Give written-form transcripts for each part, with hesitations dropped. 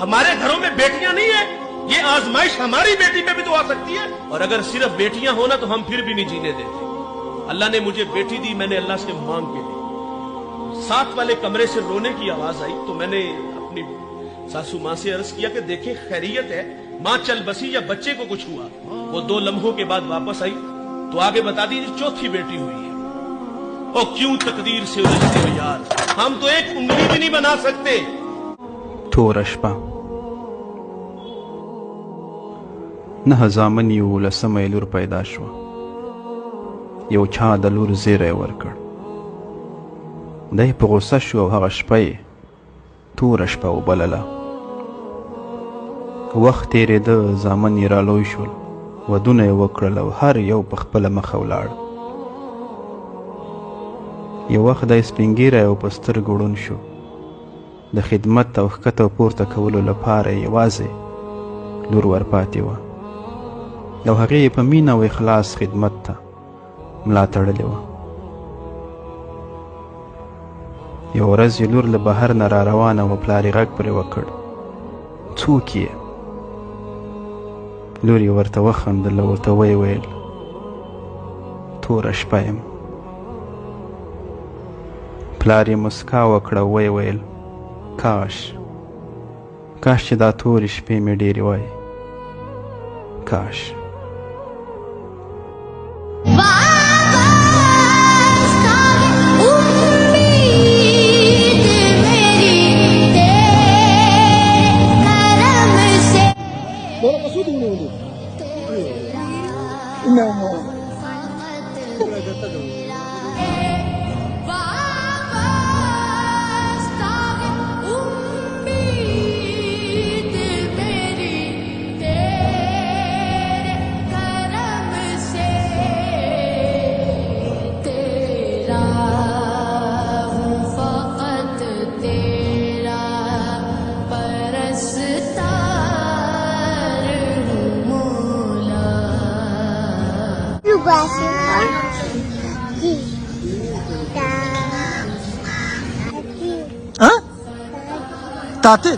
हमारे घरों में बेटियां नहीं है, ये आजमाइश हमारी बेटी पे भी तो आ सकती है। और अगर सिर्फ बेटियां हो ना तो हम फिर भी नहीं जीने देते। अल्लाह ने मुझे बेटी दी, मैंने अल्लाह से मांग के दी। साथ वाले कमरे से रोने की आवाज आई तो मैंने अपनी सासू मां से अर्ज किया कि देखे खैरियत है, मां चल बसी या बच्चे को कुछ हुआ। वो 2 लम्हों के बाद वापस आई तो आगे बता दीजिए चौथी बेटी हुई है। और क्यों तकदीर से उलझते हो यार, हम तो एक उंगली भी नहीं बना सकते। थोरशपा نه زامن یو لسمه لور پیدا شوه، یو چا د لور زیری ورکړ. دی په غوسه شو او هغه شپه یې توره شپه وبلله. وخت تېرېده، زامن یې رالوی شول، ودونه یې وکړل او هر یو په خپله مخه ولاړ. یو وخت دی سپین ږیری او په سترګو ړوند شو. د خدمت او ښکته او پورته کولو لپاره یوازې لور ورپاتې وه او هغې یې په مینه او اخلاص خدمت ته ملا تړلې وه. یوه ورځ یې لور له بهر نه را روانه وه، پلار یې غږ پرې وکړ، څوک یې؟ لور یې ورته وخندل او ورته ویې ویل توره شپه یم. پلار یې مسکا وکړه او ویې ویل کاش چې دا تورې شپې مې ډېرې وای، کاش.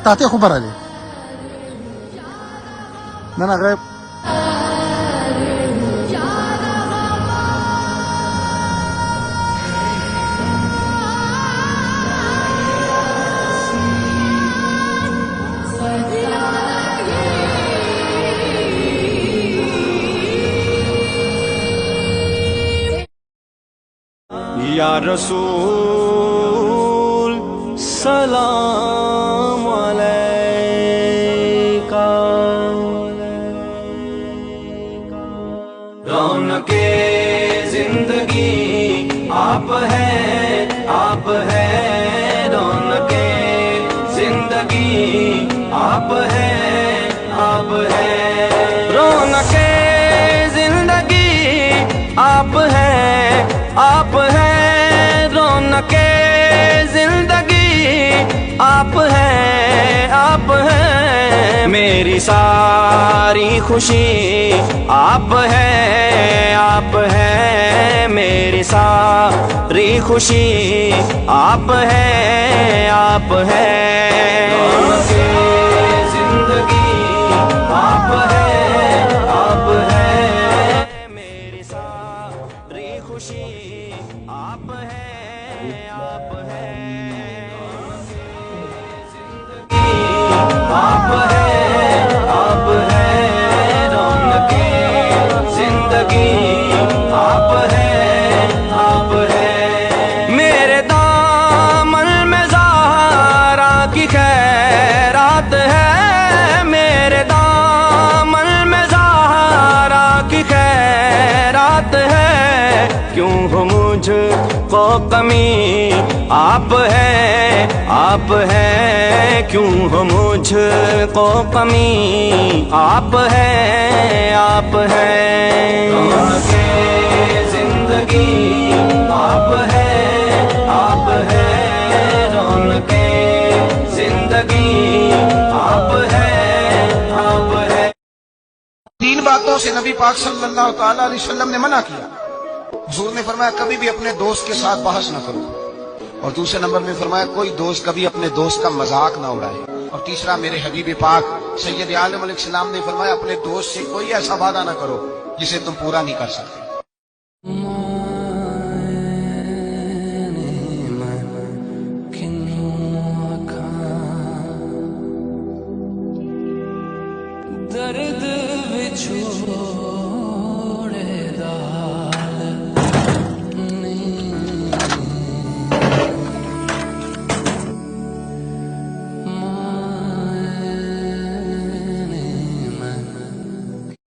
Tate ako parali. Nanagay. या रसूल सलाम अलैका। रौनके जिंदगी आप है, आप है। रौनके जिंदगी आप है, आप है। रौनके जिंदगी आप है, आप है। रौनके जिंदगी आप है, आप है। मेरी सारी खुशी आप है, आप है। मेरी सारी खुशी आप है, आप है। रौनके जिंदगी आप है, आप है। मेरी सारी खुशी आप है, आप है। आप है, आप है। रौनके जिंदगी आप है, आप है। मेरे दामन में ज़हरा की खैरात है। मेरे दामन में ज़हरा की खैरात है। क्यों हो मुझको कमी आप है, आप है। क्यों हो मुझको कमी आप है, आप है। रौनके जिंदगी आप है, आप है। रौनके जिंदगी आप है, आप है। 3 बातों से नबी पाक सल्लल्लाहु ताला अलैहि वसल्लम ने मना किया। हुजूर ने फरमाया कभी भी अपने दोस्त के साथ बहस न करो, और दूसरे नंबर में फरमाया कोई दोस्त कभी अपने दोस्त का मजाक ना उड़ाए। और तीसरा मेरे हबीब पाक सैयद आलम अलैहिस्सलाम ने फरमाया अपने दोस्त से कोई ऐसा वादा ना करो जिसे तुम पूरा नहीं कर सकते।